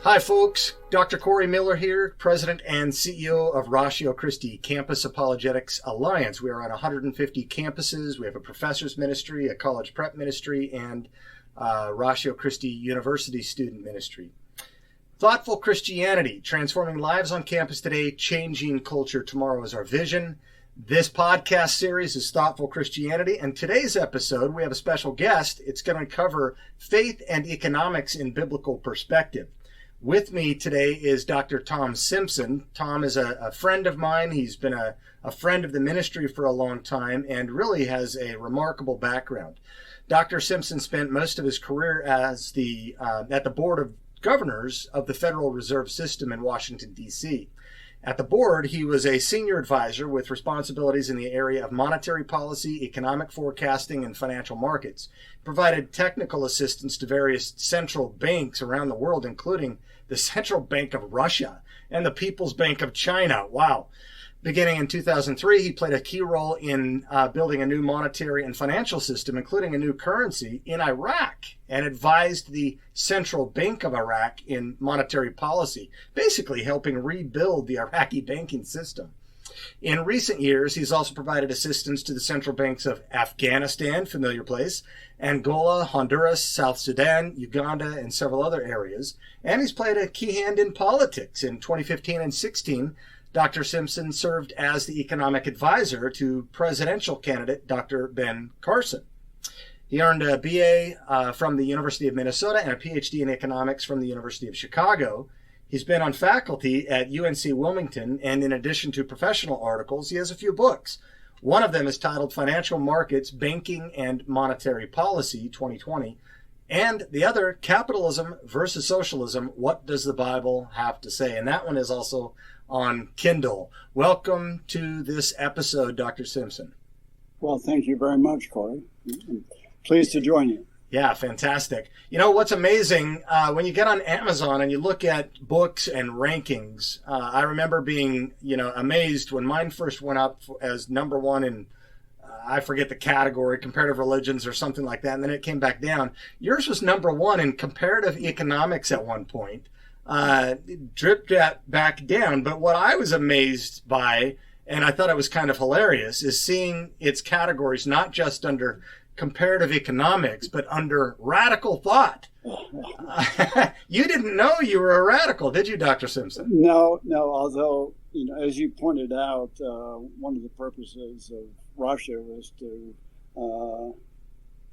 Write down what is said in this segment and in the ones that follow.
Hi folks, Dr. Corey Miller here, President and CEO of Ratio Christi, Campus Apologetics Alliance. We are on 150 campuses. We have a professor's ministry, a college prep ministry, and Ratio Christi University student ministry. Thoughtful Christianity, transforming lives on campus today, changing culture tomorrow is our vision. This podcast series is Thoughtful Christianity, and today's episode, we have a special guest. It's going to cover faith and economics in biblical perspective. With me today is Dr. Tom Simpson. Tom is a friend of mine. He's been a friend of the ministry for a long time and really has a remarkable background. Dr. Simpson spent most of his career as at the Board of Governors of the Federal Reserve System in Washington, D.C. At the board, he was a senior advisor with responsibilities in the area of monetary policy, economic forecasting, and financial markets. He provided technical assistance to various central banks around the world, including the Central Bank of Russia and the People's Bank of China. Wow. Beginning in 2003, he played a key role in building a new monetary and financial system, including a new currency in Iraq, and advised the Central Bank of Iraq in monetary policy, basically helping rebuild the Iraqi banking system. In recent years, he's also provided assistance to the central banks of Afghanistan, familiar place, Angola, Honduras, South Sudan, Uganda, and several other areas. And he's played a key hand in politics. In 2015 and 16, Dr. Simpson served as the economic advisor to presidential candidate Dr. Ben Carson. He earned a BA from the University of Minnesota and a PhD in economics from the University of Chicago. He's been on faculty at UNC Wilmington, and in addition to professional articles, he has a few books. One of them is titled Financial Markets, Banking and Monetary Policy, 2020, and the other, Capitalism versus Socialism, What Does the Bible Have to Say? And that one is also on Kindle. Welcome to this episode, Dr. Simpson. Well, thank you very much, Corey. I'm pleased to join you. Yeah, fantastic. You know, what's amazing, when you get on Amazon and you look at books and rankings, I remember being, amazed when mine first went up as number one in, I forget the category, comparative religions or something like that, and then it came back down. Yours was number one in comparative economics at one point. Dripped back down. But what I was amazed by, and I thought it was kind of hilarious, is seeing its categories not just under comparative economics, but under radical thought. You didn't know you were a radical, did you, Dr. Simpson? No, although, as you pointed out, one of the purposes of Russia was to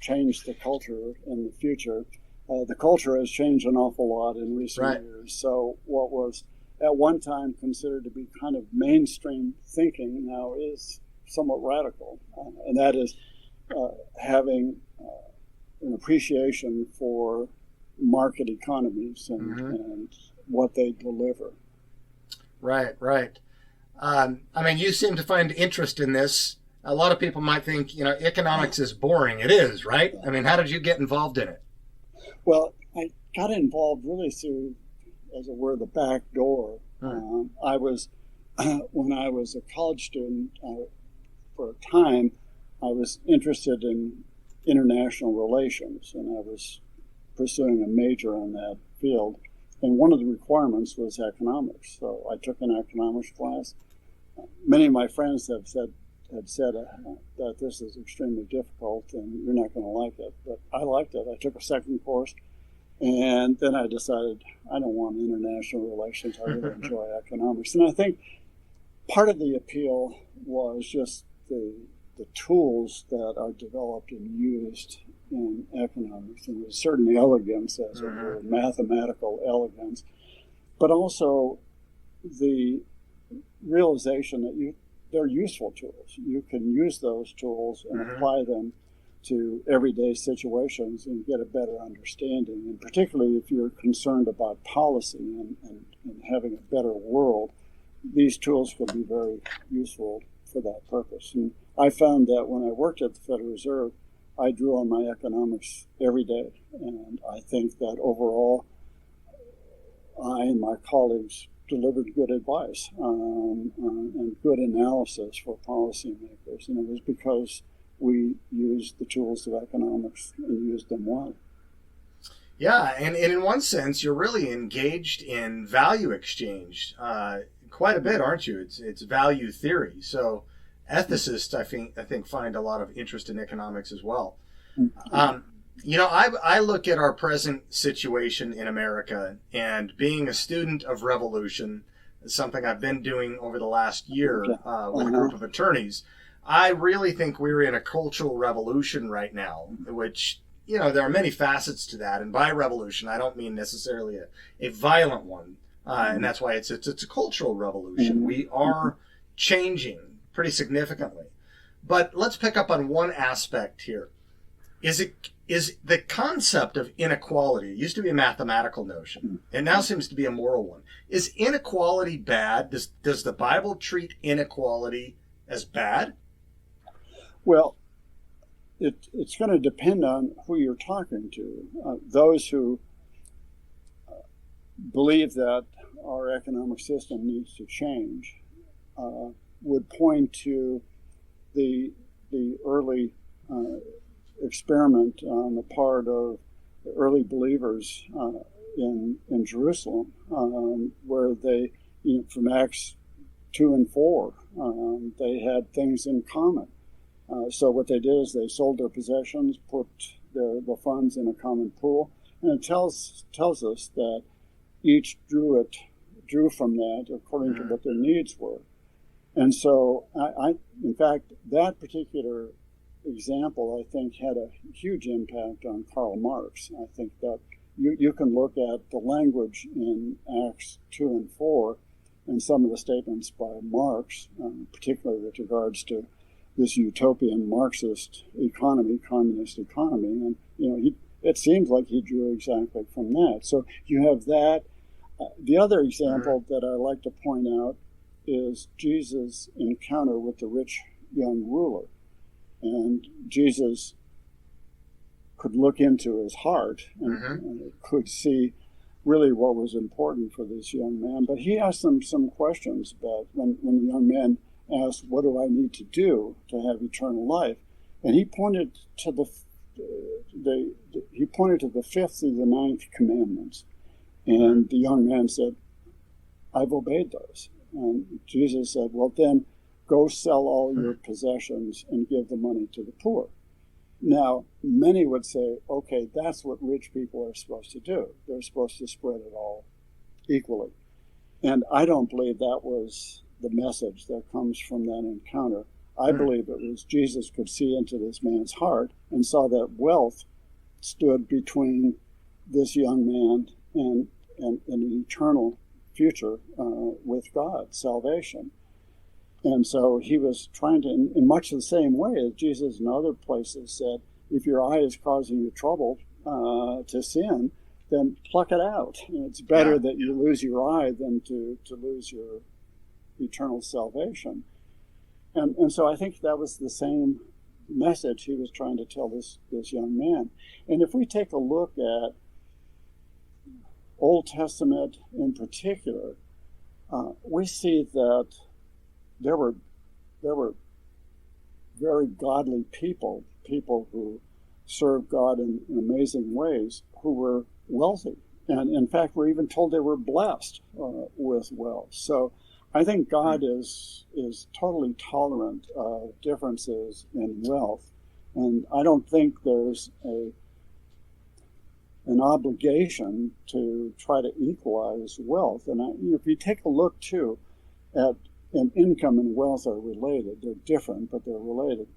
change the culture in the future. The culture has changed an awful lot in recent years. So what was at one time considered to be kind of mainstream thinking now is somewhat radical. And that is having an appreciation for market economies and what they deliver. Right. You seem to find interest in this. A lot of people might think, economics is boring. It is, right? How did you get involved in it? Well, I got involved really through, as it were, the back door. When I was a college student, for a time, I was interested in international relations, and I was pursuing a major in that field. And one of the requirements was economics, so I took an economics class. Many of my friends had said that this is extremely difficult and you're not going to like it, but I liked it. I took a second course, and then I decided I don't want international relations. I really enjoy economics. And I think part of the appeal was just the tools that are developed and used in economics, and there's a certain elegance, as it were, mathematical elegance, but also the realization that they're useful tools. You can use those tools and apply them to everyday situations and get a better understanding. And particularly if you're concerned about policy and having a better world, these tools can be very useful for that purpose. And I found that when I worked at the Federal Reserve, I drew on my economics every day. And I think that overall, I and my colleagues delivered good advice and good analysis for policymakers. And it was because we used the tools of economics and used them well. Yeah, and in one sense, you're really engaged in value exchange quite a bit, aren't you? It's value theory. So ethicists, I think find a lot of interest in economics as well. Um, I look at our present situation in America, and being a student of revolution, something I've been doing over the last year with a group of attorneys. I really think we're in a cultural revolution right now, which, there are many facets to that. And by revolution, I don't mean necessarily a violent one. And that's why it's a cultural revolution. We are changing pretty significantly. But let's pick up on one aspect here. Is the concept of inequality, it used to be a mathematical notion, and now seems to be a moral one. Is inequality bad? Does the Bible treat inequality as bad? Well, it's going to depend on who you're talking to. Those who believe that our economic system needs to change would point to the early experiment on the part of the early believers in Jerusalem, where they, from Acts 2 and 4, they had things in common. So what they did is they sold their possessions, put the funds in a common pool, and it tells us that each drew from that according to what their needs were. And so, in fact, that particular example, I think, had a huge impact on Karl Marx. I think that you can look at the language in Acts 2 and 4 and some of the statements by Marx, particularly with regards to this utopian Marxist economy, communist economy. And, it seems like he drew exactly from that. So you have that. The other example that I like to point out is Jesus' encounter with the rich young ruler. And Jesus could look into his heart and could see really what was important for this young man. But he asked him some questions about when the young man asked, "What do I need to do to have eternal life?" And he pointed to the fifth and the ninth commandments. And the young man said, "I've obeyed those." And Jesus said, "Well, then go sell all your possessions and give the money to the poor." Now, many would say, okay, that's what rich people are supposed to do. They're supposed to spread it all equally. And I don't believe that was the message that comes from that encounter. I believe it was Jesus could see into this man's heart and saw that wealth stood between this young man and an eternal future with God, salvation. And so he was trying to, in much the same way as Jesus in other places said, if your eye is causing you trouble to sin, then pluck it out. And it's better that you lose your eye than to lose your eternal salvation. And so I think that was the same message he was trying to tell this young man. And if we take a look at Old Testament in particular, we see that there were very godly people who served God in amazing ways, who were wealthy. And in fact, we're even told they were blessed with wealth. So I think God is totally tolerant of differences in wealth. And I don't think there's an obligation to try to equalize wealth. And if you take a look, too, at and income and wealth are related. They're different, but they're related.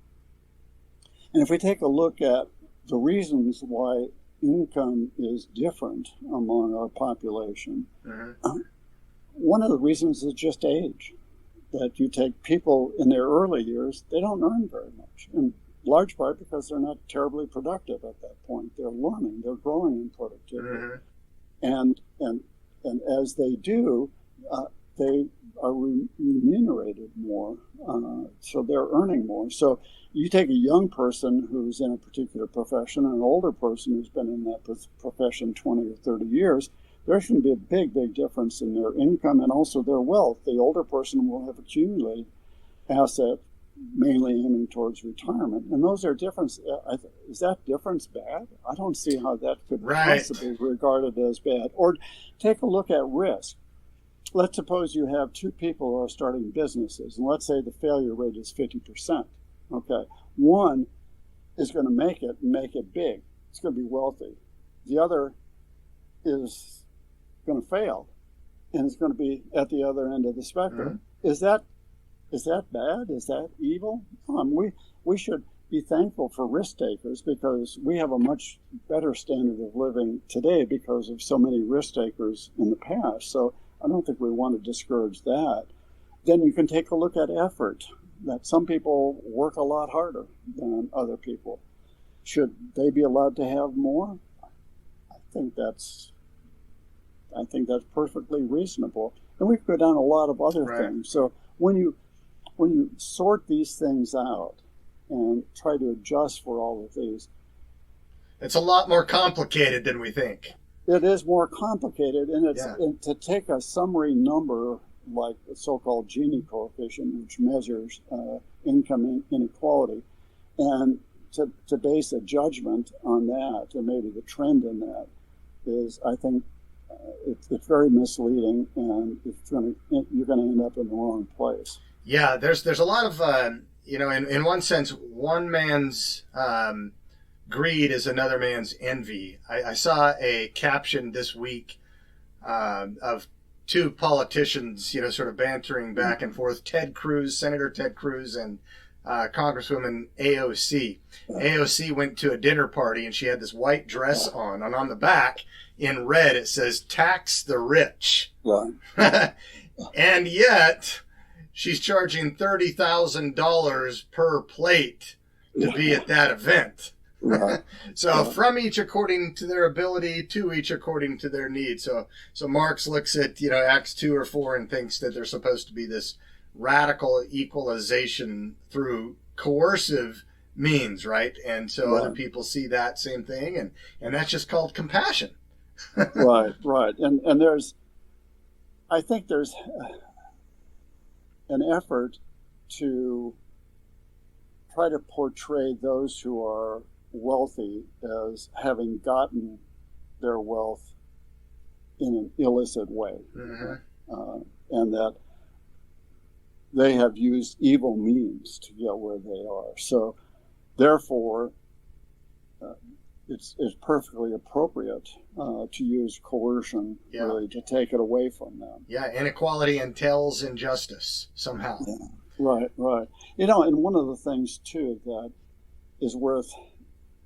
And if we take a look at the reasons why income is different among our population, one of the reasons is just age. That you take people in their early years, they don't earn very much, in large part because they're not terribly productive at that point. They're learning, they're growing in productivity. And as they do, they are remunerated more, so they're earning more. So you take a young person who's in a particular profession and an older person who's been in that profession 20 or 30 years, there's going to be a big, big difference in their income and also their wealth. The older person will have accumulated assets mainly aiming towards retirement. And those are different. Is that difference bad? I don't see how that could possibly be regarded as bad. Or take a look at risk. Let's suppose you have two people who are starting businesses, and let's say the failure rate is 50%. Okay, one is going to make it and make it big. It's going to be wealthy. The other is going to fail, and it's going to be at the other end of the spectrum. Is that bad? Is that evil? We should be thankful for risk takers, because we have a much better standard of living today because of so many risk takers in the past. So I don't think we want to discourage that. Then you can take a look at effort, that some people work a lot harder than other people. Should they be allowed to have more? I think that's perfectly reasonable. And we could go down a lot of other things. So when you sort these things out and try to adjust for all of these, it's a lot more complicated than we think. It is more complicated, and and to take a summary number like the so-called Gini coefficient, which measures income inequality, and to base a judgment on that, and maybe the trend in that, is, I think, it's very misleading, and you're going to end up in the wrong place. Yeah, there's a lot of in one sense, one man's greed is another man's envy. I saw a caption this week of two politicians, sort of bantering back and forth. Senator Ted Cruz, and Congresswoman AOC. AOC went to a dinner party, and she had this white dress on, and on the back in red it says "Tax the Rich," and yet she's charging $30,000 per plate to be at that event. So from each according to their ability, to each according to their needs. So Marx looks at Acts 2 or 4 and thinks that there's supposed to be this radical equalization through coercive means, right? And so other people see that same thing, and that's just called compassion. Right. And I think there's an effort to try to portray those who are wealthy as having gotten their wealth in an illicit way, and that they have used evil means to get where they are. So therefore, it's perfectly appropriate to use coercion, really, to take it away from them. Yeah, inequality entails injustice somehow. Yeah. Right. And one of the things, too, that is worth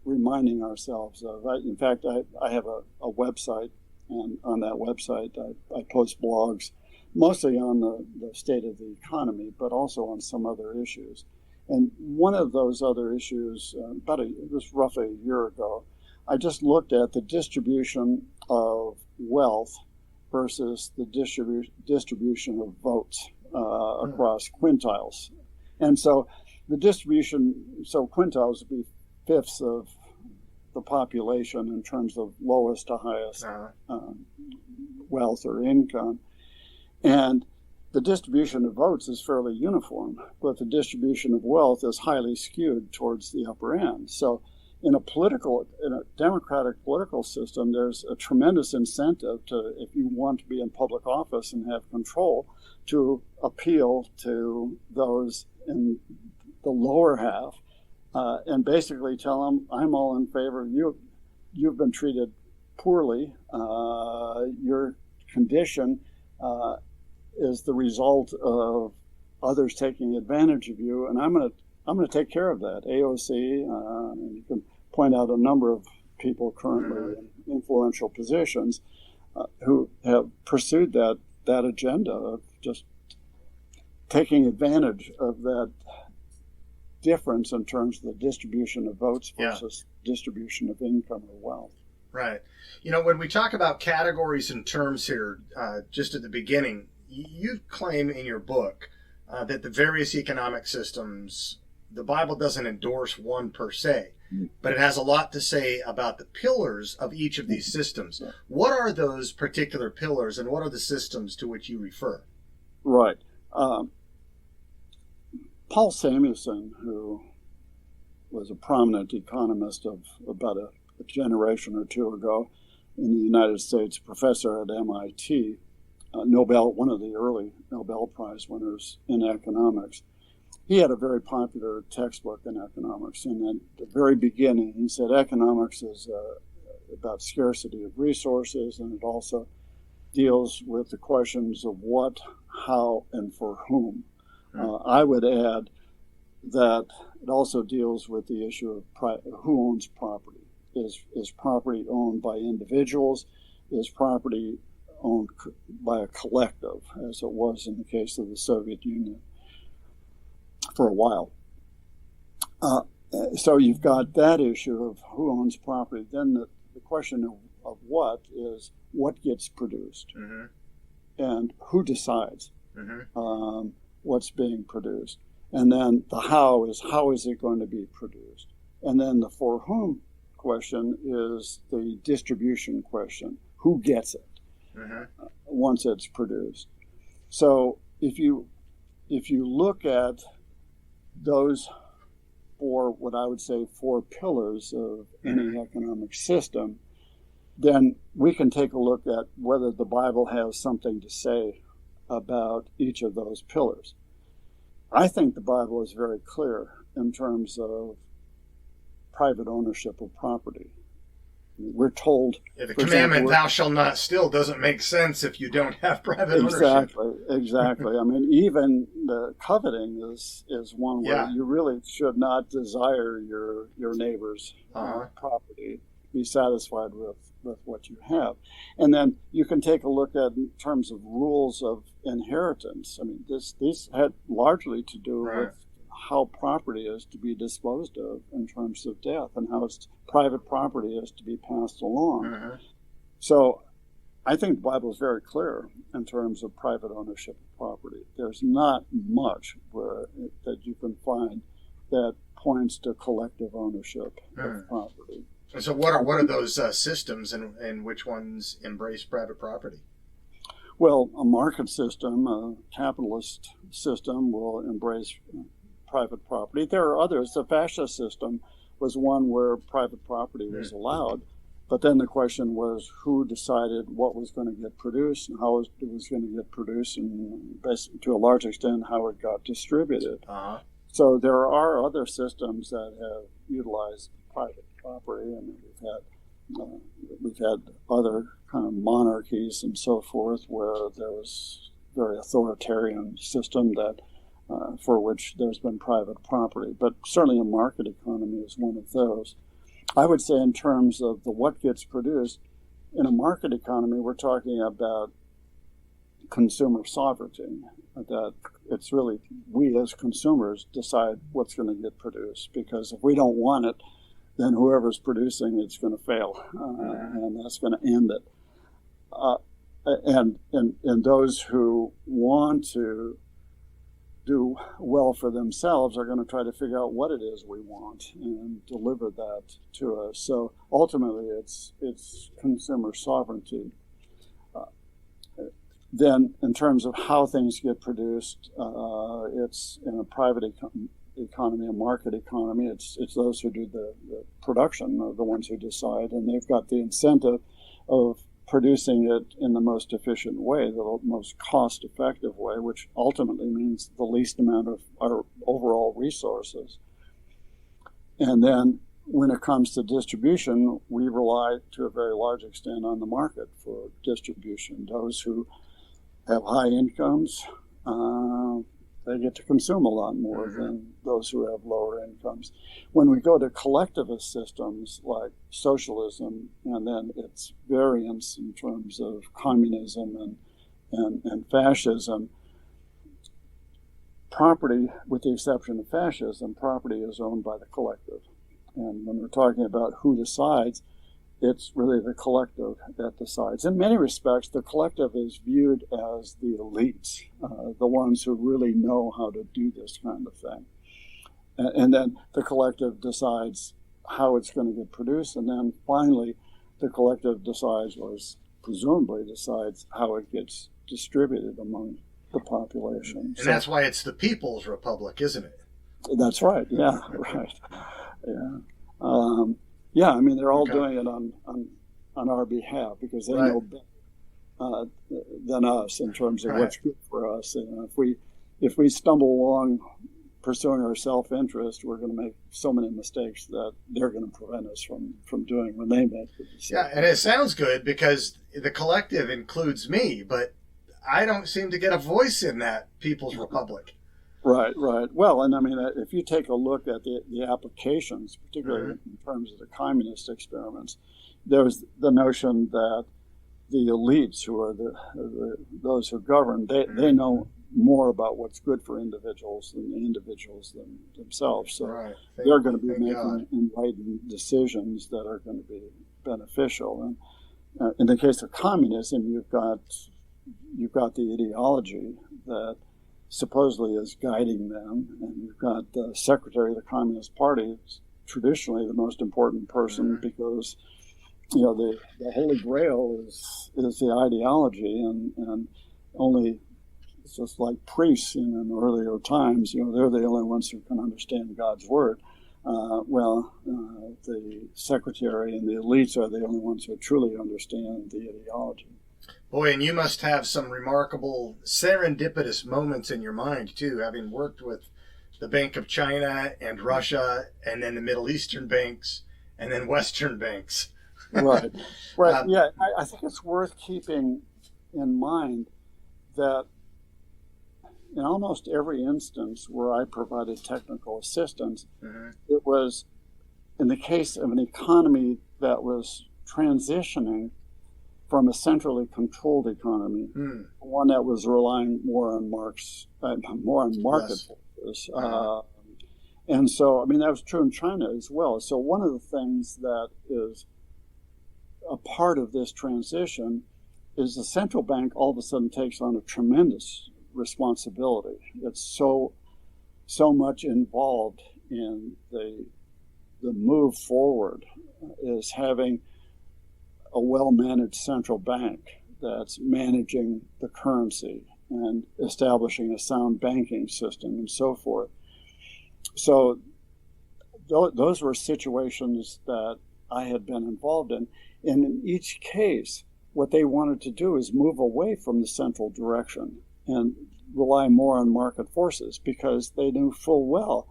reminding ourselves of. In fact, I have a website, and on that website I post blogs, mostly on the state of the economy, but also on some other issues. And one of those other issues, it was roughly a year ago, I just looked at the distribution of wealth versus the distribution of votes across quintiles. And so the distribution, quintiles would be fifths of the population in terms of lowest to highest wealth or income. And the distribution of votes is fairly uniform, but the distribution of wealth is highly skewed towards the upper end. So in a democratic political system, there's a tremendous incentive to, if you want to be in public office and have control, to appeal to those in the lower half, and basically tell them, I'm all in favor of you. You've been treated poorly. Your condition is the result of others taking advantage of you, and I'm going to take care of that. AOC, you can point out a number of people currently in influential positions who have pursued that agenda of just taking advantage of that difference in terms of the distribution of votes versus distribution of income or wealth. Right. When we talk about categories and terms here, just at the beginning, you claim in your book that the various economic systems, the Bible doesn't endorse one per se, but it has a lot to say about the pillars of each of these systems. What are those particular pillars, and what are the systems to which you refer? Right. Paul Samuelson, who was a prominent economist of about a generation or two ago in the United States, professor at MIT, one of the early Nobel Prize winners in economics. He had a very popular textbook in economics, and at the very beginning he said economics is about scarcity of resources, and it also deals with the questions of what, how, and for whom. I would add that it also deals with the issue of who owns property. Is property owned by individuals? Is property owned by a collective, as it was in the case of the Soviet Union for a while? So you've got that issue of who owns property. Then the question of what is what gets produced, and who decides what's being produced. And then the how is it going to be produced? And then the for whom question is the distribution question. Who gets it once it's produced? So if you look at those what I would say four pillars of any economic system, then we can take a look at whether the Bible has something to say about each of those pillars. I think the Bible is very clear in terms of private ownership of property. We're told... Yeah, the commandment, thou shalt not steal, doesn't make sense if you don't have private ownership. Exactly. I mean, even the coveting is one where you really should not desire your neighbor's property. Be satisfied with what you have. And then you can take a look at in terms of rules of inheritance. I mean, this had largely to do with how property is to be disposed of in terms of death, and how private property is to be passed along. So I think the Bible is very clear in terms of private ownership of property. There's not much that you can find that points to collective ownership of property. So what are those systems, and which ones embrace private property? Well, a market system, a capitalist system, will embrace private property. There are others. The fascist system was one where private property was allowed, but then the question was who decided what was going to get produced and how it was going to get produced, and to a large extent how it got distributed. So there are other systems that have utilized private property, and we've had other kind of monarchies and so forth where there was very authoritarian system that for which there's been private property, but certainly a market economy is one of those. I would say in terms of the what gets produced, in a market economy, we're talking about consumer sovereignty, that it's really we as consumers decide what's going to get produced, because if we don't want it, then whoever's producing it's going to fail, and that's going to end it. And those who want to do well for themselves are going to try to figure out what it is we want and deliver that to us. So ultimately, it's consumer sovereignty. Then, in terms of how things get produced, it's in a private economy, a market economy. It's those who do the production are the ones who decide, and they've got the incentive of producing it in the most efficient way, the most cost-effective way, which ultimately means the least amount of our overall resources. And then when it comes to distribution, we rely to a very large extent on the market for distribution. Those who have high incomes, they get to consume a lot more than those who have lower incomes. When we go to collectivist systems like socialism and then its variants in terms of communism and fascism, property, with the exception of fascism, property is owned by the collective. And when we're talking about who decides, it's really the collective that decides. In many respects, the collective is viewed as the elites, the ones who really know how to do this kind of thing. And then the collective decides how it's going to get produced, and then finally the collective decides, or presumably decides, how it gets distributed among the population. And that's why it's the People's Republic, isn't it? That's right. Yeah, right. Yeah. Yeah, I mean, they're all Okay. doing it on our behalf because they Right. know better uh, than us in terms of Right. what's good for us. And if we stumble along pursuing our self-interest, we're going to make so many mistakes that they're going to prevent us from doing when they make the Yeah, decision. and it sounds good because the collective includes me, but I don't seem to get a voice in that People's Republic. Right, right. Well, and I mean, if you take a look at the applications, Mm-hmm. particularly in terms of the communist experiments, there's the notion that the elites, who are those who govern, they Mm-hmm. know more about what's good for individuals than the individuals themselves. So Right. they're going to be Thank God. making enlightened decisions that are going to be beneficial. And in the case of communism, you've got the ideology that supposedly is guiding them, and you've got the secretary of the Communist Party, traditionally the most important person Mm-hmm. because the Holy Grail is the ideology, and only it's just like priests in earlier times. They're the only ones who can understand God's word. The secretary and the elites are the only ones who truly understand the ideology. Boy, and you must have some remarkable serendipitous moments in your mind, too, having worked with the Bank of China and Russia, and then the Middle Eastern banks, and then Western banks. Right, right. uh, Yeah, I think it's worth keeping in mind that in almost every instance where I provided technical assistance, mm-hmm. it was in the case of an economy that was transitioning from a centrally controlled economy, one that was relying more on market Yes. forces. Uh-huh. And so, I mean, that was true in China as well. So one of the things that is a part of this transition is the central bank all of a sudden takes on a tremendous responsibility. It's so much involved in the move forward is having a well-managed central bank that's managing the currency and establishing a sound banking system and so forth. So those were situations that I had been involved in. And in each case, what they wanted to do is move away from the central direction and rely more on market forces because they knew full well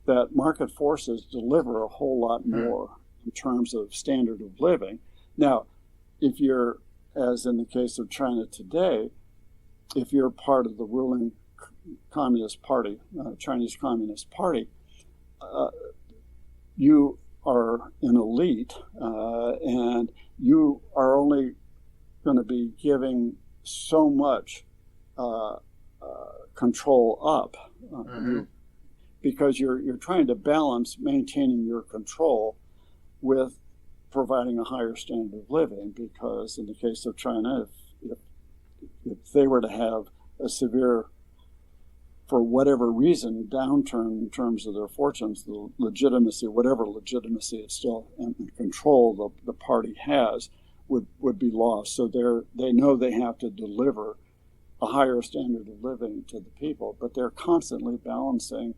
that market forces deliver a whole lot more in terms of standard of living. Now, if you're, as in the case of China today, if you're part of the ruling Communist Party, Chinese Communist Party, you are an elite, and you are only going to be giving so much control up, because you're trying to balance maintaining your control with providing a higher standard of living. Because in the case of China, if they were to have a severe, for whatever reason, downturn in terms of their fortunes, the legitimacy, whatever legitimacy it's still and control the party has, would be lost. So they know they have to deliver a higher standard of living to the people, but they're constantly balancing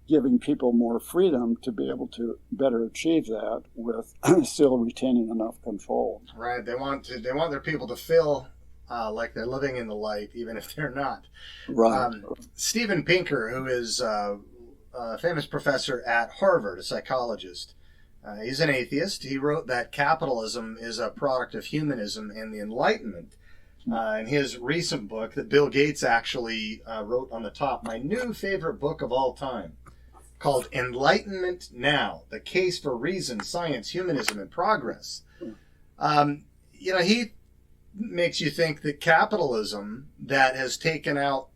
giving people more freedom to be able to better achieve that with still retaining enough control. Right. They want their people to feel like they're living in the light, even if they're not. Right. Steven Pinker, who is a famous professor at Harvard, a psychologist, he's an atheist. He wrote that capitalism is a product of humanism and the Enlightenment. In his recent book that Bill Gates actually wrote on the top, my new favorite book of all time, called Enlightenment Now, The Case for Reason, Science, Humanism, and Progress. He makes you think that capitalism that has taken out,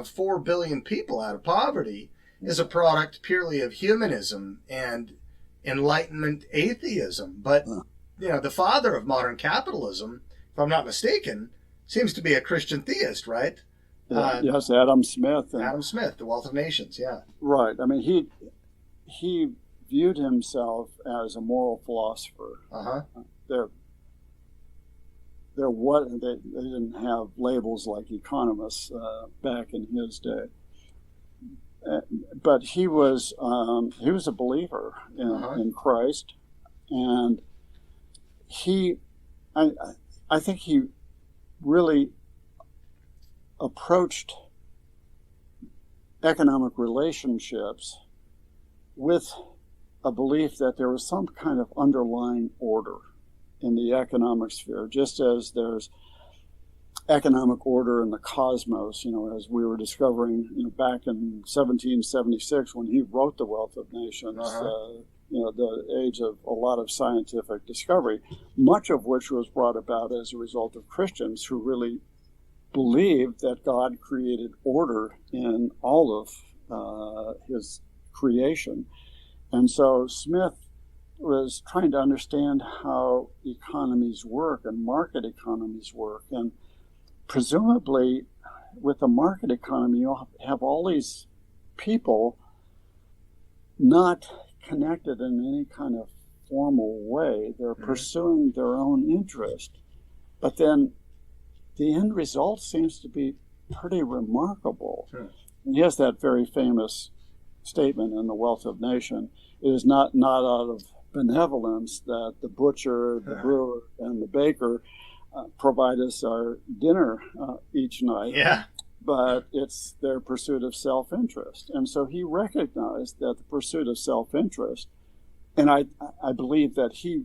4 billion people out of poverty is a product purely of humanism and Enlightenment atheism. But, the father of modern capitalism, if I'm not mistaken, seems to be a Christian theist, right? Yes, Adam Smith. Adam Smith, The Wealth of Nations, yeah. Right. I mean, he viewed himself as a moral philosopher. They didn't have labels like economists back in his day. but he was a believer in Christ, and I think he really approached economic relationships with a belief that there was some kind of underlying order in the economic sphere, just as there's economic order in the cosmos, as we were discovering, back in 1776 when he wrote The Wealth of Nations, the age of a lot of scientific discovery, much of which was brought about as a result of Christians who really believed that God created order in all of his creation. And so Smith was trying to understand how economies work and market economies work. And presumably, with the market economy, you'll have all these people not connected in any kind of formal way. They're pursuing their own interest. But then the end result seems to be pretty remarkable. And he has that very famous statement in The Wealth of Nations: it is not out of benevolence that the butcher, the brewer, and the baker provide us our dinner each night, but it's their pursuit of self-interest. And so he recognized that the pursuit of self-interest, and I believe that he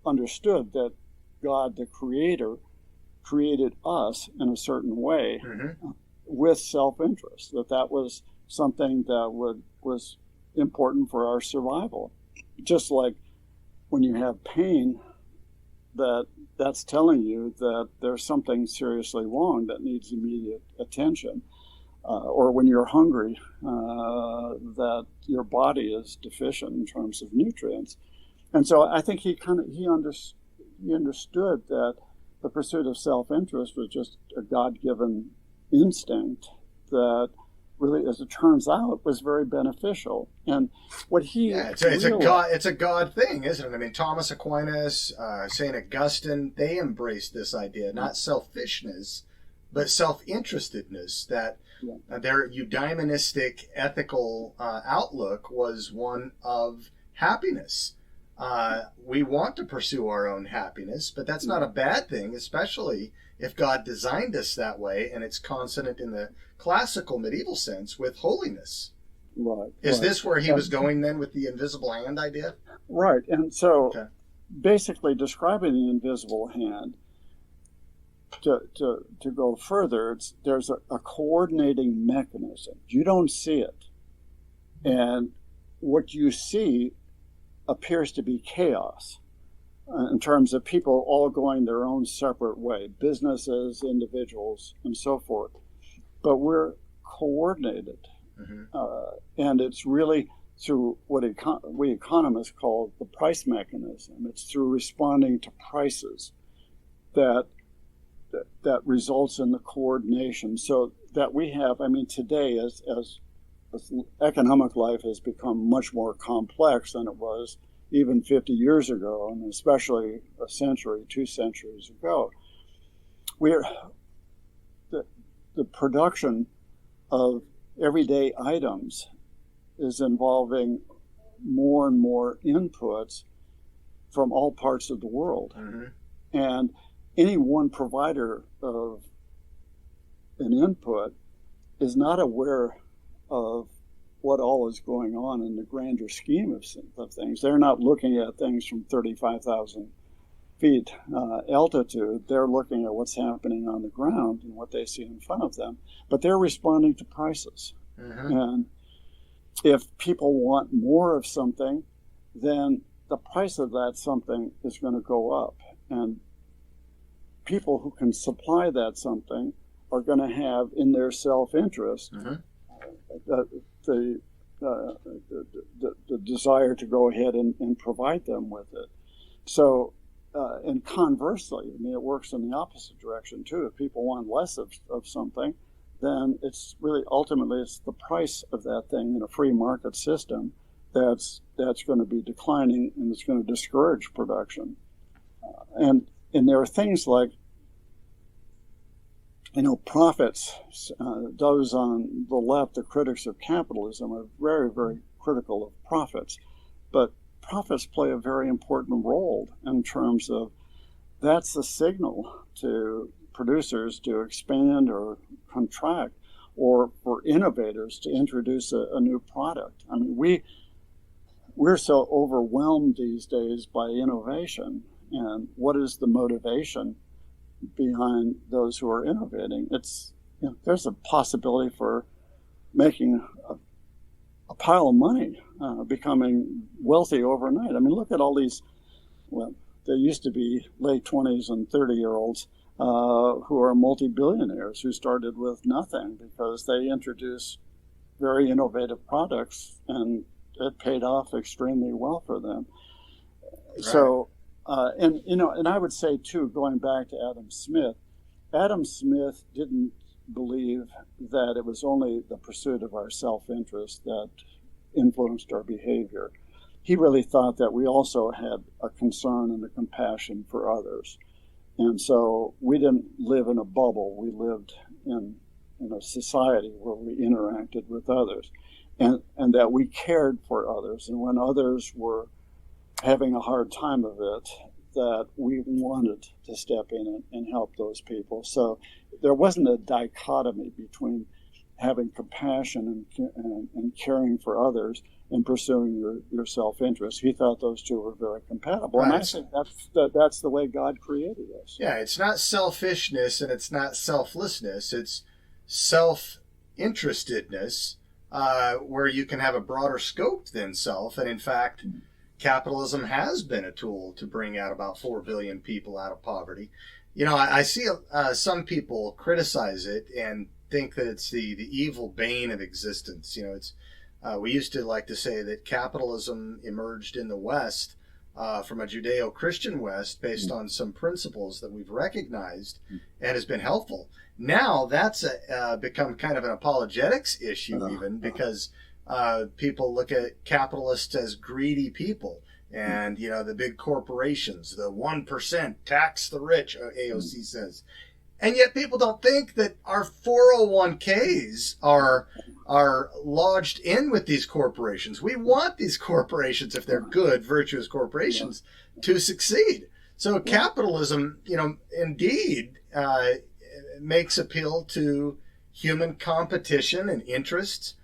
understood that God, the Creator, created us in a certain way with self-interest, that was something that was important for our survival. Just like when you have pain, that's telling you that there's something seriously wrong that needs immediate attention. Or when you're hungry, that your body is deficient in terms of nutrients. And so I think he understood that the pursuit of self-interest was just a God-given instinct that really, as it turns out, was very beneficial. And what he it's a God thing, isn't it? I mean, Thomas Aquinas, St. Augustine, they embraced this idea, not selfishness, but self-interestedness, that their eudaimonistic ethical outlook was one of happiness. We want to pursue our own happiness, but that's not a bad thing, especially if God designed us that way, and it's consonant in the classical medieval sense with holiness. Right. Is this where he was going then with the invisible hand idea? Right. And so basically describing the invisible hand, to go further, there's a coordinating mechanism. You don't see it. And what you see appears to be chaos in terms of people all going their own separate way, businesses, individuals, and so forth. But we're coordinated. And it's really through what we economists call the price mechanism. It's through responding to prices that results in the coordination. So that we have, today as economic life has become much more complex than it was even 50 years ago, and especially a century, 2 centuries ago. The production of everyday items is involving more and more inputs from all parts of the world. And any one provider of an input is not aware of what all is going on in the grander scheme of things. They're not looking at things from 35,000 feet altitude. They're looking at what's happening on the ground and what they see in front of them. But they're responding to prices. And if people want more of something, then the price of that something is going to go up. And people who can supply that something are going to have in their self-interest the desire to go ahead and provide them with it. So, and conversely, it works in the opposite direction too. If people want less of something, then it's really ultimately it's the price of that thing in a free market system that's going to be declining, and it's going to discourage production. And there are things like profits, those on the left, the critics of capitalism, are very, very critical of profits. But profits play a very important role in terms of that's the signal to producers to expand or contract, or for innovators to introduce a new product. I mean, we're so overwhelmed these days by innovation. And what is the motivation behind those who are innovating? It's, there's a possibility for making a pile of money, becoming wealthy overnight. I mean, look at all these, well, there used to be late 20s and 30-year-olds who are multi-billionaires who started with nothing because they introduced very innovative products and it paid off extremely well for them. Right. So, and I would say too, going back to Adam Smith didn't believe that it was only the pursuit of our self-interest that influenced our behavior. He really thought that we also had a concern and a compassion for others. And so we didn't live in a bubble. We lived in a society where we interacted with others, and that we cared for others. And when others were having a hard time of it, that we wanted to step in and help those people. So there wasn't a dichotomy between having compassion and caring for others and pursuing your self-interest. He thought those two were very compatible. Right. And I think that's the way God created us. Yeah, it's not selfishness and it's not selflessness. It's self-interestedness, where you can have a broader scope than self. And in fact, capitalism has been a tool to bring out about 4 billion people out of poverty. I see some people criticize it and think that it's the evil bane of existence. It's we used to like to say that capitalism emerged in the West from a Judeo-Christian West based on some principles that we've recognized and has been helpful. Now that's become kind of an apologetics issue even because people look at capitalists as greedy people. And, the big corporations, the 1% tax the rich, AOC says. And yet people don't think that our 401ks are lodged in with these corporations. We want these corporations, if they're good, virtuous corporations, to succeed. So capitalism, indeed makes appeal to human competition and interests.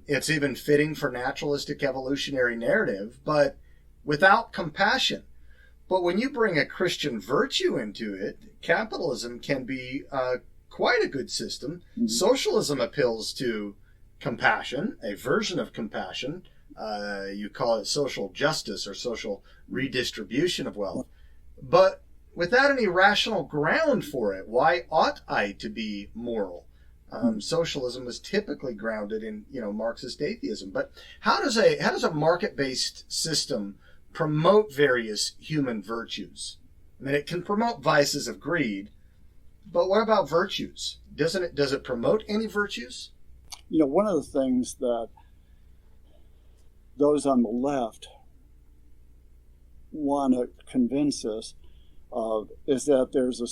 It's even fitting for naturalistic evolutionary narrative, but without compassion. But when you bring a Christian virtue into it, capitalism can be quite a good system. Mm-hmm. Socialism appeals to compassion, a version of compassion. You call it social justice or social redistribution of wealth. But without any rational ground for it, why ought I to be moral? Socialism was typically grounded in, Marxist atheism. But how does a market-based system promote various human virtues? I mean, it can promote vices of greed, but what about virtues? Does it promote any virtues? One of the things that those on the left want to convince us of is that there's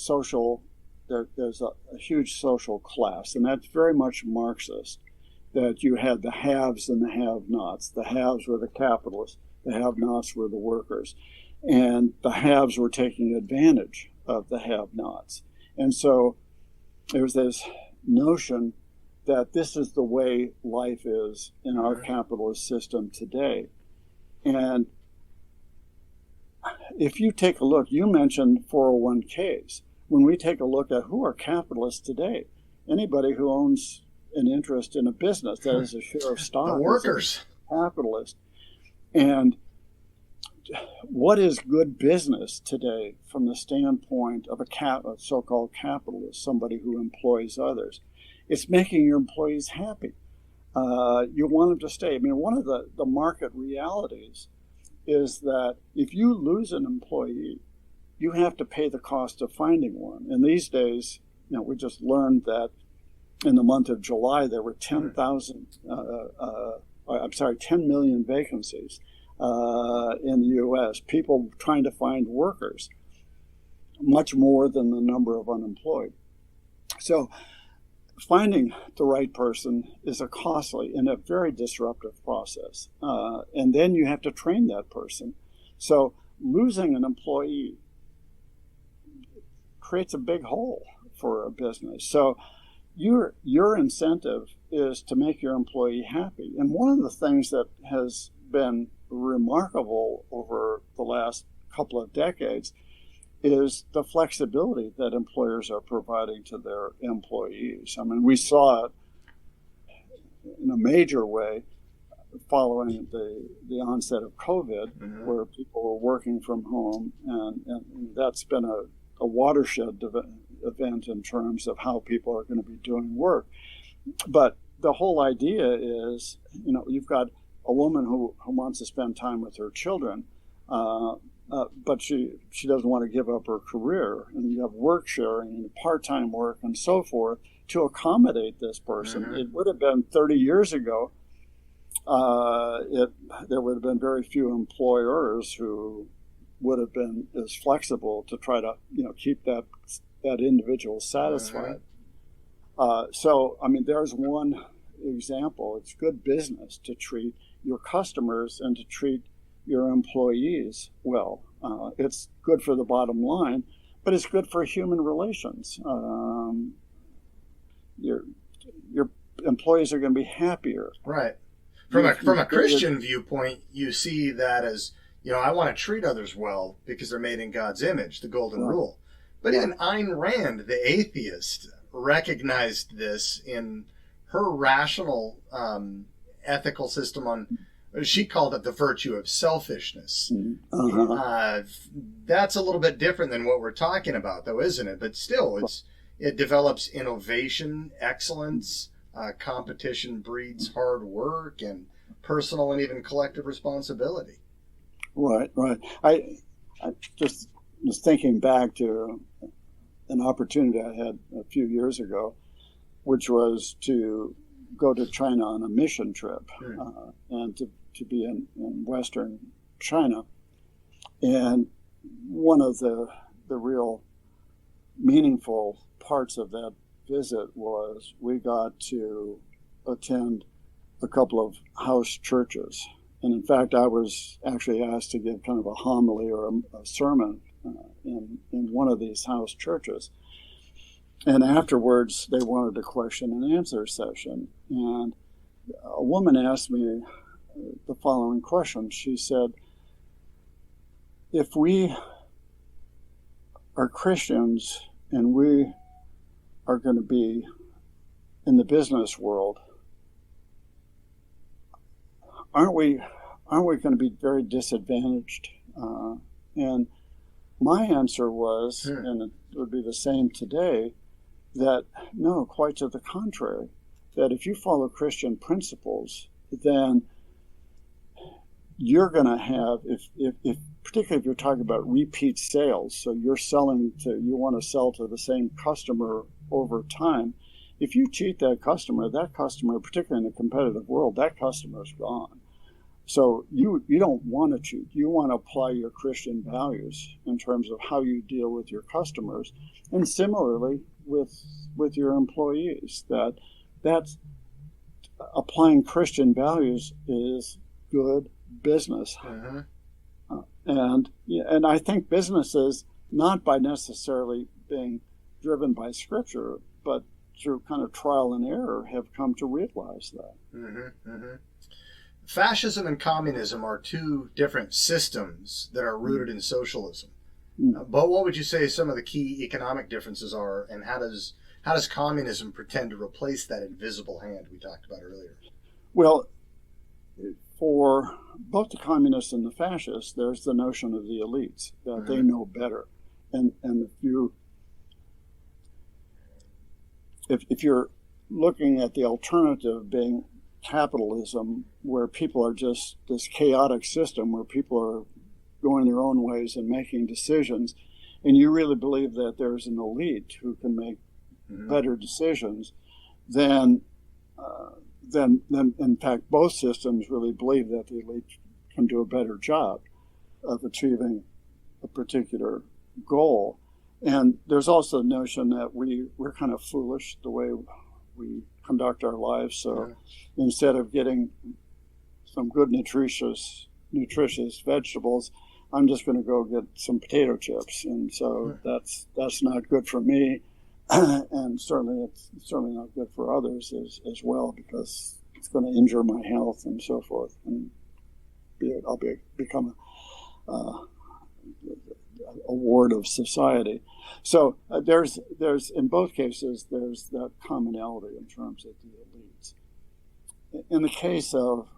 a huge social class, and that's very much Marxist, that you had the haves and the have-nots. The haves were the capitalists, the have-nots were the workers, and the haves were taking advantage of the have-nots. And so there's this notion that this is the way life is in our capitalist system today. And if you take a look, you mentioned 401ks. When we take a look at who are capitalists today, anybody who owns an interest in a business that is a share of stock, the workers, is a capitalist. And what is good business today from the standpoint of a so-called capitalist, somebody who employs others? It's making your employees happy. You want them to stay. I mean, one of the market realities is that if you lose an employee, you have to pay the cost of finding one. And these days, we just learned that in the month of July, there were 10 million vacancies in the U.S., people trying to find workers, much more than the number of unemployed. So finding the right person is a costly and a very disruptive process. And then you have to train that person. So losing an employee creates a big hole for a business. So your incentive is to make your employee happy. And one of the things that has been remarkable over the last couple of decades is the flexibility that employers are providing to their employees. I mean, we saw it in a major way following the onset of COVID, where people were working from home, and that's been a watershed event in terms of how people are going to be doing work. But the whole idea is, you've got a woman who wants to spend time with her children, but she doesn't want to give up her career, and you have work sharing and part-time work and so forth to accommodate this person. It would have been 30 years ago, there would have been very few employers who would have been as flexible to try to keep that individual satisfied. So I mean, there's one example. It's good business to treat your customers and to treat your employees well. It's good for the bottom line, but it's good for human relations. Your employees are going to be happier. Right. From a Christian viewpoint, you see that as, I want to treat others well because they're made in God's image, the golden rule. But even Ayn Rand, the atheist, recognized this in her rational ethical system she called it the virtue of selfishness. That's a little bit different than what we're talking about, though, isn't it? But still, it develops innovation, excellence. Competition breeds hard work and personal and even collective responsibility. Right. I just was thinking back to an opportunity I had a few years ago, which was to go to China on a mission trip and to be in Western China. And one of the real meaningful parts of that visit was we got to attend a couple of house churches. And in fact, I was actually asked to give kind of a homily or a sermon in one of these house churches. And afterwards, they wanted a question and answer session. And a woman asked me the following question. She said, if we are Christians and we are going to be in the business world, aren't we going to be very disadvantaged? And my answer was, and it would be the same today, that no, quite to the contrary, that if you follow Christian principles, then you're going to have, if particularly if you're talking about repeat sales, so you want to sell to the same customer over time. If you cheat that customer, particularly in a competitive world, that customer is gone. So you don't want to cheat. You want to apply your Christian values in terms of how you deal with your customers, and similarly with your employees. That's applying Christian values is good business. And I think businesses, not by necessarily being driven by Scripture, but through kind of trial and error, have come to realize that. Fascism and communism are two different systems that are rooted in socialism. But what would you say some of the key economic differences are, and how does communism pretend to replace that invisible hand we talked about earlier? Well, for both the communists and the fascists, there's the notion of the elites, that they know better. And if you're looking at the alternative being capitalism, where people are just this chaotic system where people are going their own ways and making decisions, and you really believe that there's an elite who can make better decisions, then in fact both systems really believe that the elite can do a better job of achieving a particular goal. And there's also the notion that we're kind of foolish the way we conduct our lives. So instead of getting some good nutritious vegetables, I'm just going to go get some potato chips. And so that's not good for me. And certainly it's certainly not good for others as well, because it's going to injure my health and so forth. And I'll become a ward of society. So there's in both cases there's that commonality in terms of the elites. In the case of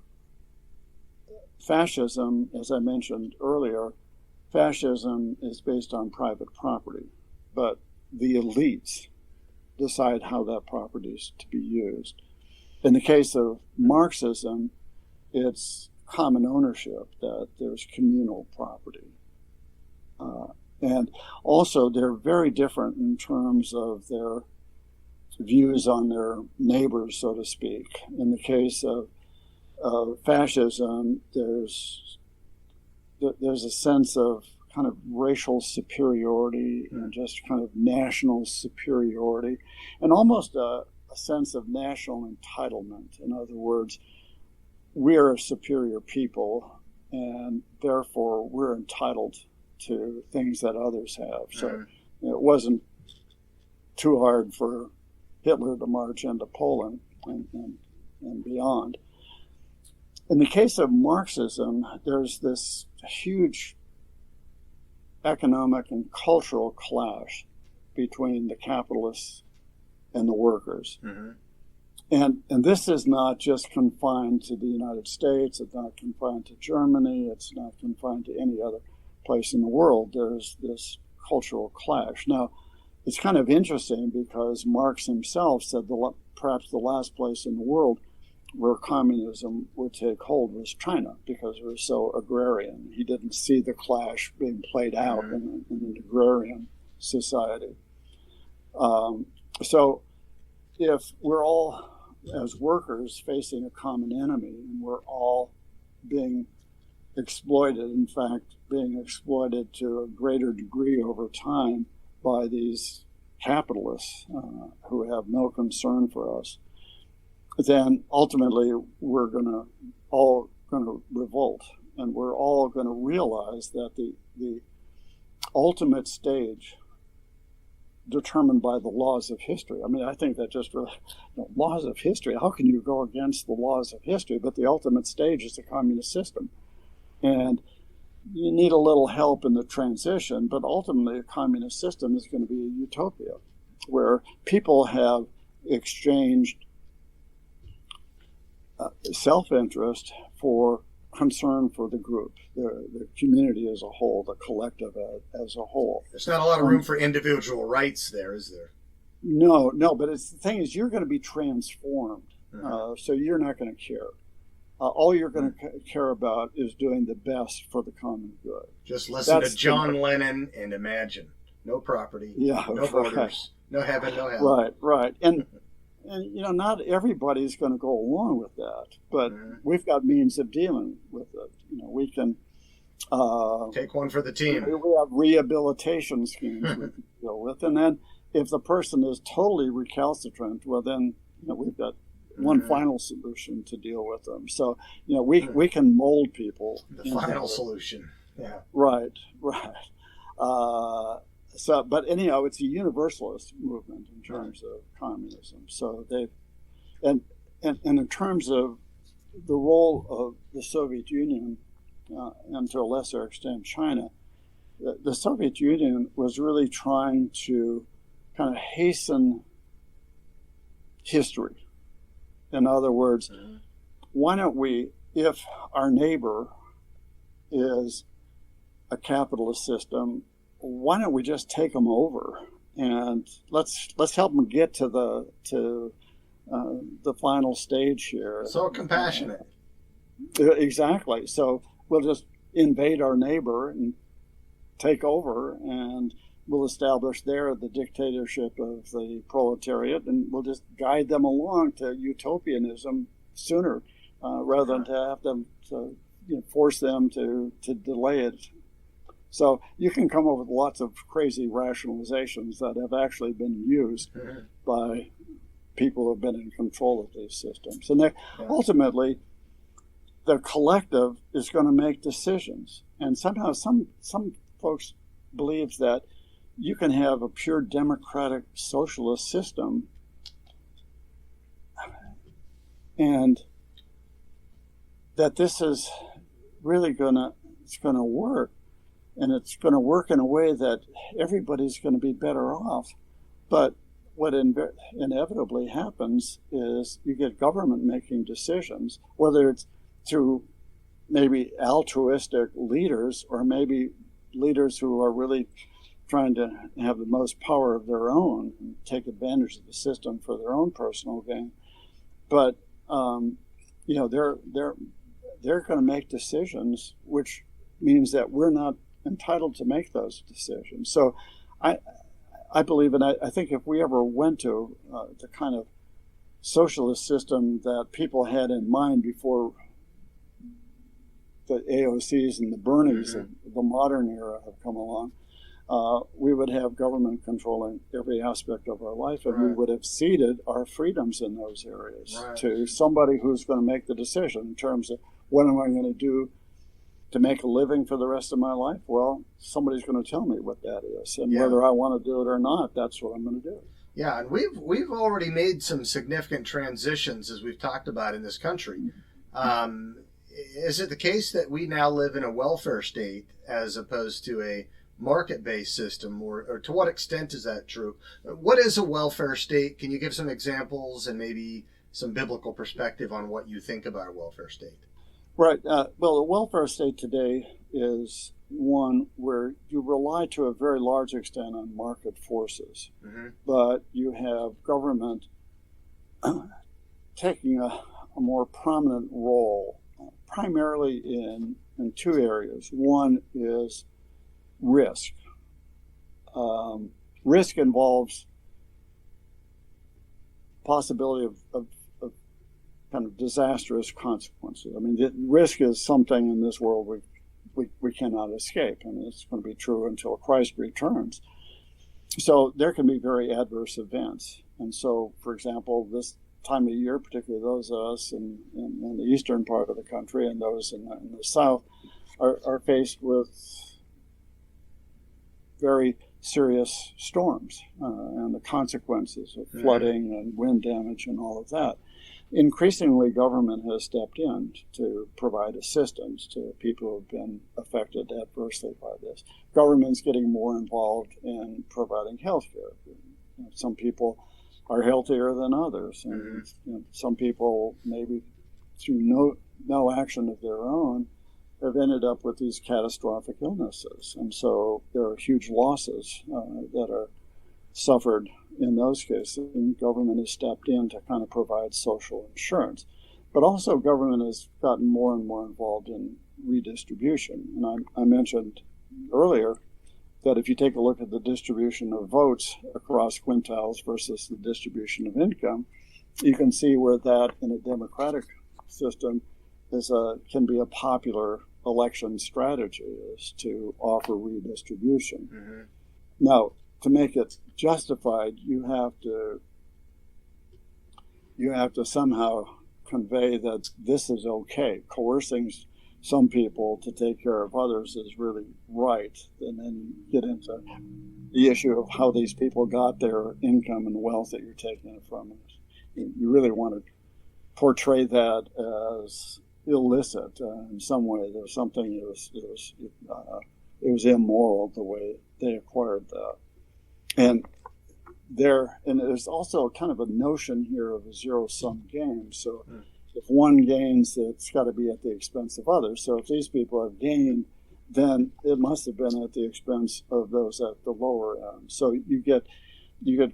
fascism, as I mentioned earlier, fascism is based on private property, but the elites decide how that property is to be used. In the case of Marxism, it's common ownership, that there's communal property. And also, they're very different in terms of their views on their neighbors, so to speak. In the case of fascism, there's a sense of kind of racial superiority and just kind of national superiority, and almost a sense of national entitlement. In other words, we're a superior people, and therefore we're entitled to things that others have. So it wasn't too hard for Hitler to march into Poland and beyond. In the case of Marxism, there's this huge economic and cultural clash between the capitalists and the workers. And this is not just confined to the United States, it's not confined to Germany, it's not confined to any other place in the world. There's this cultural clash. Now, it's kind of interesting because Marx himself said perhaps the last place in the world where communism would take hold was China, because it was so agrarian. He didn't see the clash being played out in an agrarian society. So if we're all, as workers, facing a common enemy, and we're all being exploited, in fact, being exploited to a greater degree over time by these capitalists who have no concern for us, then ultimately we're all going to revolt, and we're all going to realize that the ultimate stage determined by the laws of history. I mean, I think that just really, laws of history, how can you go against the laws of history? But the ultimate stage is the communist system. And you need a little help in the transition, but ultimately a communist system is going to be a utopia where people have exchanged self-interest for concern for the group, the community as a whole, the collective as a whole. There's not a lot of room for individual rights there, is there? No, but the thing is, you're going to be transformed, so you're not going to care. All you're going to care about is doing the best for the common good. Just listen to John Lennon and imagine. No property, no borders, no heaven, no hell. Right. And not everybody's going to go along with that, but we've got means of dealing with it. We can take one for the team. We have rehabilitation schemes we can deal with, and then if the person is totally recalcitrant, well, then we've got one final solution to deal with them. So we can mold people. The final solution. Yeah. Right. But anyhow, it's a universalist movement in terms of communism. So and in terms of the role of the Soviet Union and to a lesser extent China, the Soviet Union was really trying to kind of hasten history. In other words, why don't we, if our neighbor is a capitalist system, why don't we just take them over and let's help them get to the final stage here. So compassionate. Exactly. So we'll just invade our neighbor and take over, and we'll establish there the dictatorship of the proletariat, and we'll just guide them along to utopianism sooner, rather than to have them to force them to delay it So you can come up with lots of crazy rationalizations that have actually been used by people who have been in control of these systems. And ultimately, the collective is going to make decisions. And somehow some folks believe that you can have a pure democratic socialist system and that this is really going to work. And it's going to work in a way that everybody's going to be better off. But what inevitably happens is you get government making decisions, whether it's through maybe altruistic leaders or maybe leaders who are really trying to have the most power of their own and take advantage of the system for their own personal gain. But they're going to make decisions, which means that we're not entitled to make those decisions. So I believe, and I think if we ever went to the kind of socialist system that people had in mind before the AOCs and the Bernies of the modern era have come along, we would have government controlling every aspect of our life, and we would have ceded our freedoms in those areas to somebody who's going to make the decision in terms of what am I going to do to make a living for the rest of my life. Well, somebody's going to tell me what that is, and whether I want to do it or not, that's what I'm going to do. Yeah, and we've already made some significant transitions, as we've talked about in this country. Is it the case that we now live in a welfare state as opposed to a market-based system, or to what extent is that true? What is a welfare state? Can you give some examples and maybe some biblical perspective on what you think about a welfare state? Right. Well, the welfare state today is one where you rely to a very large extent on market forces, but you have government taking a more prominent role, primarily in two areas. One is risk. Risk involves possibility of kind of disastrous consequences. I mean, risk is something in this world we cannot escape, and it's going to be true until Christ returns. So there can be very adverse events. And so, for example, this time of year, particularly those of us in the eastern part of the country and those in the south, are faced with very serious storms and the consequences of flooding and wind damage and all of that. Increasingly, government has stepped in to provide assistance to people who have been affected adversely by this. Government's getting more involved in providing health care. Some people are healthier than others, and some people, maybe through no action of their own, have ended up with these catastrophic illnesses. And so there are huge losses that are suffered in those cases, and government has stepped in to kind of provide social insurance. But also government has gotten more and more involved in redistribution. And I mentioned earlier that if you take a look at the distribution of votes across quintiles versus the distribution of income, you can see where that in a democratic system can be a popular election strategy, is to offer redistribution. Now, to make it justified, you have to somehow convey that this is okay. Coercing some people to take care of others is really right, and then you get into the issue of how these people got their income and wealth that you're taking it from. You really want to portray that as illicit in some way. There's something it was immoral the way they acquired that. And there's also kind of a notion here of a zero-sum game. So if one gains, it's got to be at the expense of others. So if these people have gained, then it must have been at the expense of those at the lower end. So you get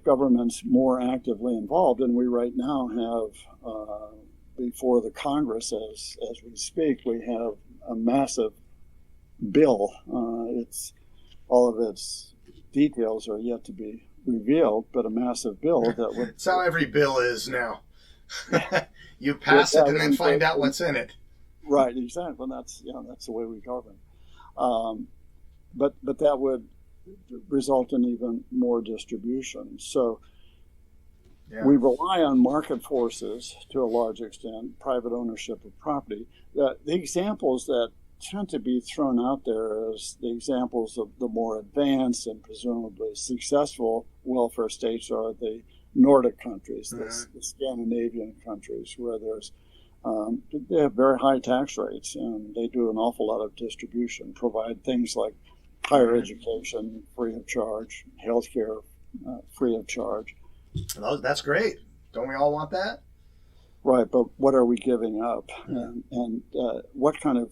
governments more actively involved, and we right now have before the Congress as we speak, we have a massive bill. It's all of its details are yet to be revealed, but a massive bill that would... That's how every bill is now. You pass it and then find out what's in it. Right, exactly. That's the way we govern. but that would result in even more distribution. So we rely on market forces to a large extent, private ownership of property. The examples that tend to be thrown out there as the examples of the more advanced and presumably successful welfare states are the Nordic countries, the Scandinavian countries, where they have very high tax rates, and they do an awful lot of distribution, provide things like higher education free of charge, healthcare free of charge. That's great. Don't we all want that? Right, but what are we giving up, and what kind of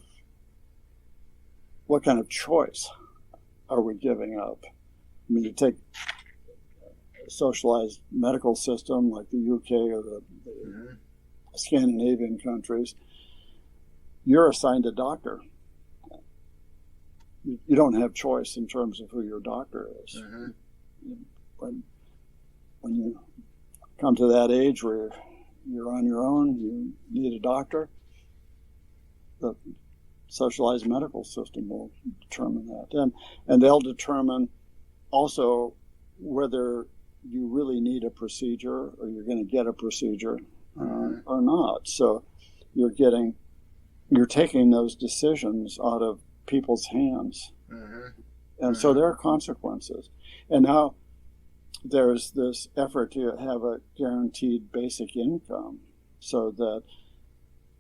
choice are we giving up? I mean, you take a socialized medical system like the UK or the Scandinavian countries. You're assigned a doctor. You don't have choice in terms of who your doctor is. When you come to that age where you're on your own, you need a doctor, the socialized medical system will determine that. And they'll determine also whether you really need a procedure or you're going to get a procedure or not. So you're taking those decisions out of people's hands. And so there are consequences. And now there's this effort to have a guaranteed basic income so that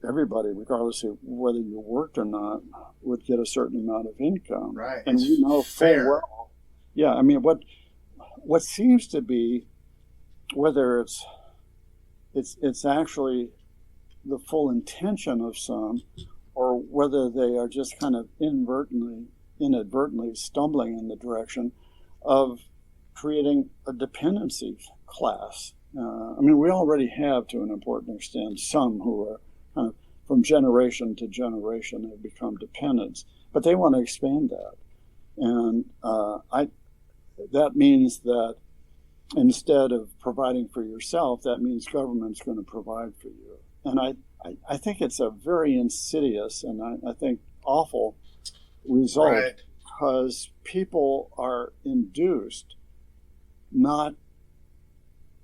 everybody, regardless of whether you worked or not, would get a certain amount of income. Right. And we know full well. Yeah, I mean, what seems to be, whether it's actually the full intention of some, or whether they are just kind of inadvertently stumbling in the direction of creating a dependency class. I mean, we already have, to an important extent, some who are kind of from generation to generation have become dependents, but they want to expand that. And that means that instead of providing for yourself, that means government's going to provide for you. And I think it's a very insidious and I think awful result, because people are induced not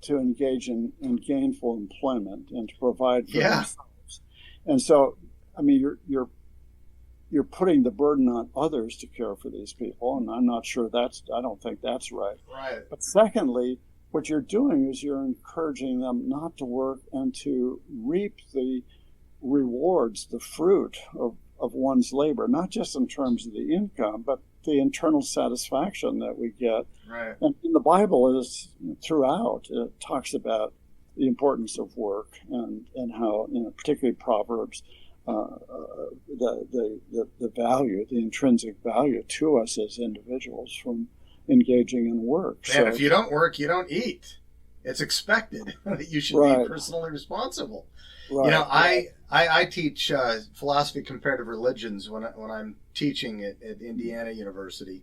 to engage in gainful employment and to provide for themselves. And so, I mean, you're putting the burden on others to care for these people, and I'm not sure I don't think that's right. Right. But secondly, what you're doing is you're encouraging them not to work and to reap the rewards, the fruit of one's labor, not just in terms of the income, but the internal satisfaction that we get. Right. And the Bible is throughout, it talks about the importance of work and how, particularly Proverbs, the value, the intrinsic value to us as individuals from engaging in work. And if you don't work, you don't eat. It's expected that you should be personally responsible. Right. I teach philosophy of comparative religions when I'm teaching at Indiana University,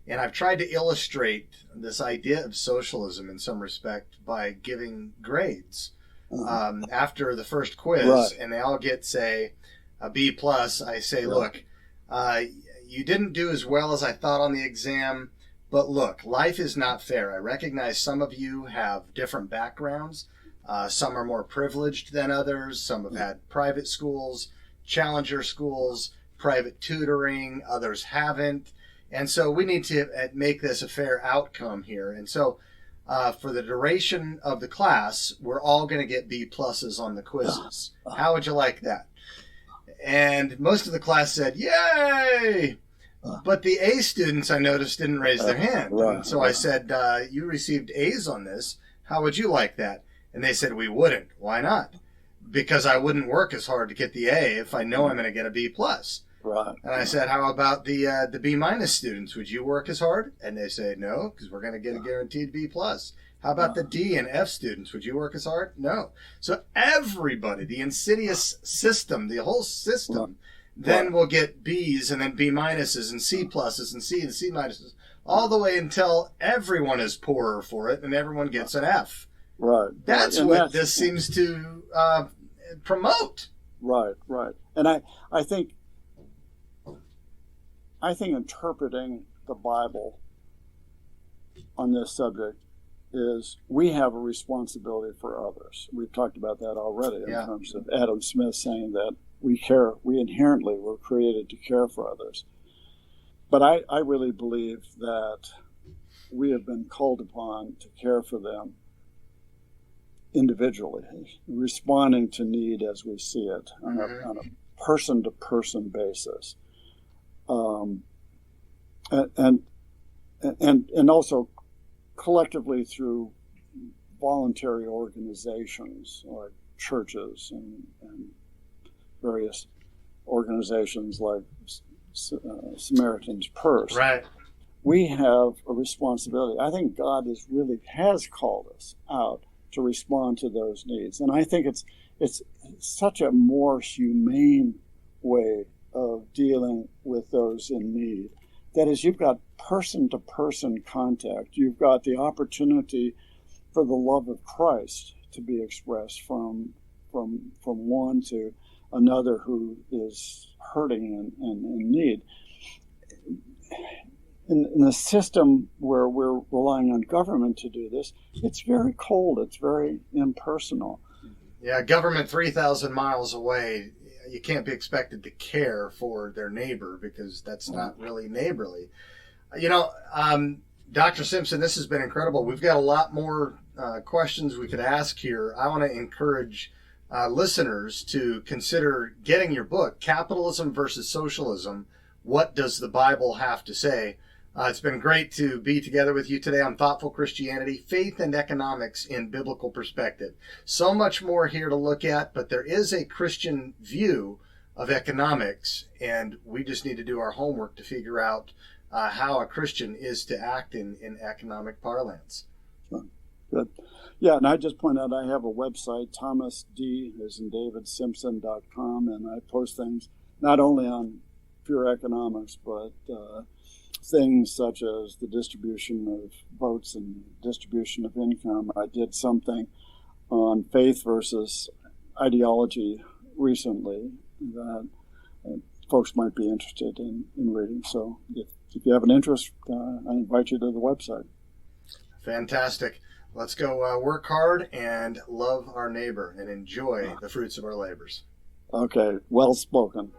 and I've tried to illustrate this idea of socialism in some respect by giving grades after the first quiz, and they all get, say, a B plus. I say, look, you didn't do as well as I thought on the exam, but look, life is not fair. I recognize some of you have different backgrounds. Some are more privileged than others. Some have had private schools, challenger schools, private tutoring. Others haven't. And so we need to make this a fair outcome here. And so for the duration of the class, we're all going to get B pluses on the quizzes. How would you like that? And most of the class said, yay! But the A students, I noticed, didn't raise their hand. And so I said, you received A's on this. How would you like that? And they said, we wouldn't. Why not? Because I wouldn't work as hard to get the A if I know I'm going to get a B plus. Right. And I said, how about the B minus students? Would you work as hard? And they say, no, because we're going to get a guaranteed B plus. How about the D and F students? Would you work as hard? No. So everybody, the insidious system, the whole system, then will get B's and then B minuses and C pluses and C minuses, all the way until everyone is poorer for it and everyone gets an F. Right. That's what this seems to promote. Right. And I think interpreting the Bible on this subject is we have a responsibility for others. We've talked about that already in terms of Adam Smith saying that we inherently were created to care for others. But I really believe that we have been called upon to care for them individually, responding to need as we see it on a person-to-person basis. And also collectively through voluntary organizations like churches and various organizations like Samaritan's Purse. Right. We have a responsibility. I think God has called us out to respond to those needs. And I think it's such a more humane way of dealing with those in need. That is, you've got person-to-person contact. You've got the opportunity for the love of Christ to be expressed from one to another who is hurting and in need. In a system where we're relying on government to do this, it's very cold. It's very impersonal. Yeah, government 3,000 miles away, you can't be expected to care for their neighbor because that's not really neighborly. You know, Dr. Simpson, this has been incredible. We've got a lot more questions we could ask here. I want to encourage listeners to consider getting your book, Capitalism versus Socialism. What does the Bible have to say? It's been great to be together with you today on Thoughtful Christianity, Faith and Economics in Biblical Perspective. So much more here to look at, but there is a Christian view of economics, and we just need to do our homework to figure out how a Christian is to act in economic parlance. Good. Yeah, and I just point out I have a website, thomasd.com, and I post things not only on pure economics, but things such as the distribution of votes and distribution of income. I did something on faith versus ideology recently that folks might be interested in reading. So if you have an interest, I invite you to the website. Fantastic. Let's go work hard and love our neighbor and enjoy the fruits of our labors. Okay, well spoken.